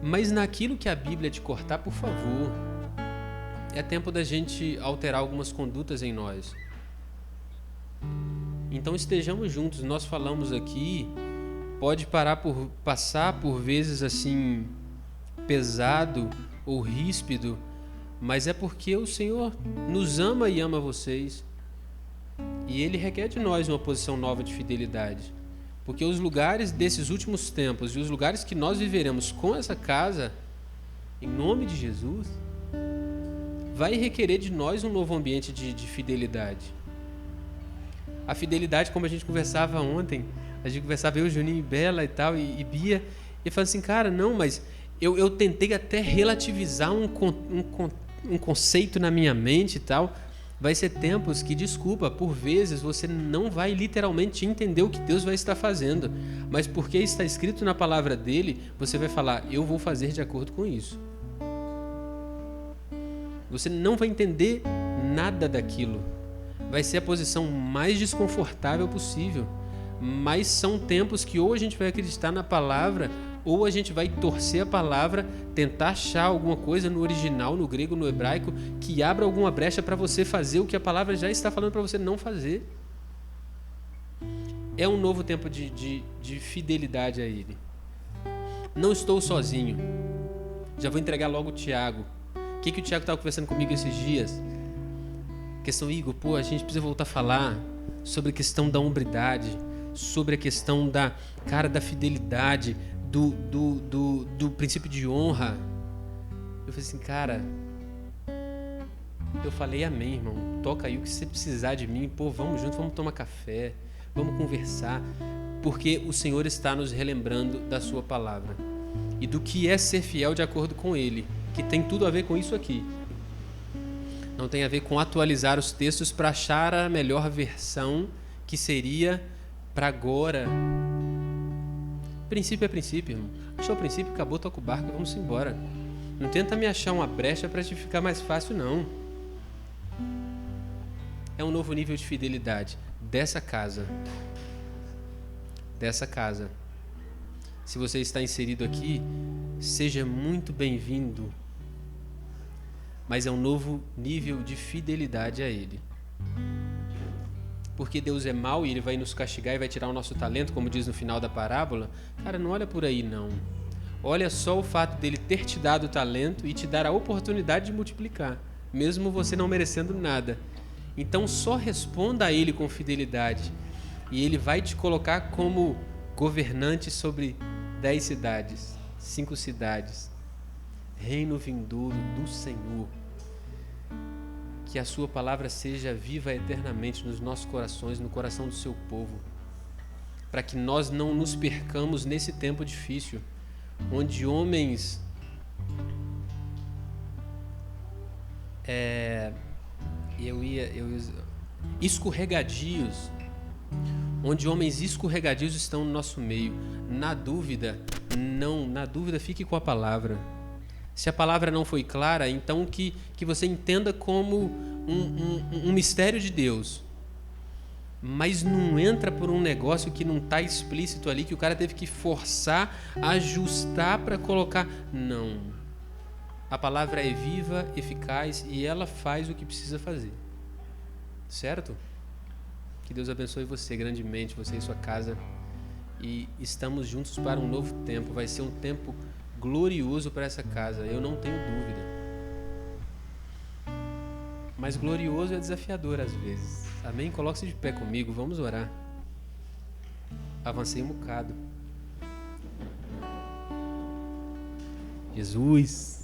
Mas naquilo que a Bíblia te cortar, por favor, é tempo da gente alterar algumas condutas em nós. Então estejamos juntos. Nós falamos aqui, pode passar por vezes assim pesado ou ríspido, mas é porque o Senhor nos ama e ama vocês, e Ele requer de nós uma posição nova de fidelidade. Porque os lugares desses últimos tempos e os lugares que nós viveremos com essa casa, em nome de Jesus, vai requerer de nós um novo ambiente de fidelidade. A fidelidade, como a gente conversava ontem, a gente conversava eu, Juninho e Bela e tal, e Bia, e falava assim, cara, não, mas eu tentei até relativizar um conceito na minha mente e tal. Vai ser tempos que, desculpa, por vezes você não vai literalmente entender o que Deus vai estar fazendo, mas porque está escrito na palavra dele, você vai falar, eu vou fazer de acordo com isso. Você não vai entender nada daquilo. Vai ser a posição mais desconfortável possível, mas são tempos que ou a gente vai acreditar na palavra ou a gente vai torcer a palavra, tentar achar alguma coisa no original, no grego, no hebraico, que abra alguma brecha para você fazer o que a palavra já está falando para você não fazer. É um novo tempo de fidelidade a Ele. Não estou sozinho. Já vou entregar logo o Tiago. O que o Tiago estava conversando comigo esses dias? Questão, Igor, a gente precisa voltar a falar sobre a questão da hombridade, sobre a questão da fidelidade, do princípio de honra. Eu falei assim, cara, eu falei amém, irmão, toca aí o que você precisar de mim, vamos junto, vamos tomar café, vamos conversar, porque o Senhor está nos relembrando da sua palavra e do que é ser fiel de acordo com Ele, que tem tudo a ver com isso aqui. Não tem a ver com atualizar os textos para achar a melhor versão que seria para agora. Princípio é princípio, irmão. Achou o princípio, acabou, toca o barco e vamos embora. Não tenta me achar uma brecha para te ficar mais fácil, não. É um novo nível de fidelidade dessa casa. Dessa casa. Se você está inserido aqui, seja muito bem-vindo. Mas é um novo nível de fidelidade a Ele. Porque Deus é mau e Ele vai nos castigar e vai tirar o nosso talento, como diz no final da parábola. Cara, não olha por aí, não. Olha só o fato dele ter te dado o talento e te dar a oportunidade de multiplicar, mesmo você não merecendo nada. Então só responda a Ele com fidelidade e Ele vai te colocar como governante sobre 10 cidades, 5 cidades. Reino vindouro do Senhor. Que a sua palavra seja viva eternamente nos nossos corações, no coração do seu povo, para que nós não nos percamos nesse tempo difícil, onde homens escorregadios, onde homens escorregadios estão no nosso meio. Na dúvida, fique com a palavra. Se a palavra não foi clara, então que você entenda como um mistério de Deus. Mas não entra por um negócio que não está explícito ali, que o cara teve que forçar, ajustar para colocar. Não. A palavra é viva, eficaz e ela faz o que precisa fazer. Certo? Que Deus abençoe você grandemente, você e sua casa. E estamos juntos para um novo tempo. Vai ser um tempo glorioso para essa casa, eu não tenho dúvida. Mas glorioso é desafiador às vezes. Amém? Coloque-se de pé comigo, vamos orar. Avancei um bocado. Jesus.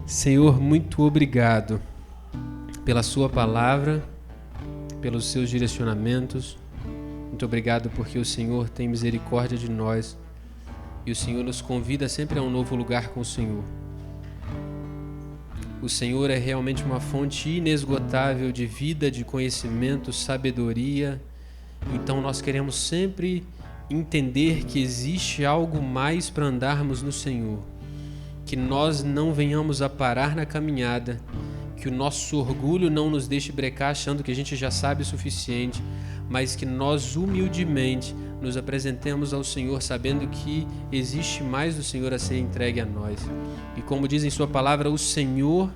Senhor, muito obrigado pela sua palavra, pelos seus direcionamentos. Muito obrigado porque o Senhor tem misericórdia de nós. E o Senhor nos convida sempre a um novo lugar com o Senhor. O Senhor é realmente uma fonte inesgotável de vida, de conhecimento, sabedoria. Então nós queremos sempre entender que existe algo mais para andarmos no Senhor. Que nós não venhamos a parar na caminhada. Que o nosso orgulho não nos deixe brecar achando que a gente já sabe o suficiente. Mas que nós humildemente nos apresentemos ao Senhor sabendo que existe mais do Senhor a ser entregue a nós. E como diz em sua palavra, o Senhor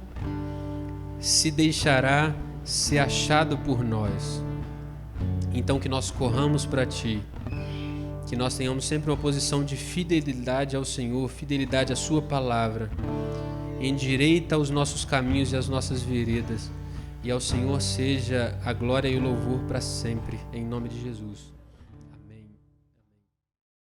se deixará ser achado por nós. Então que nós corramos para Ti, que nós tenhamos sempre uma posição de fidelidade ao Senhor, fidelidade à sua palavra. Endireita os nossos caminhos e as nossas veredas. E ao Senhor seja a glória e o louvor para sempre, em nome de Jesus.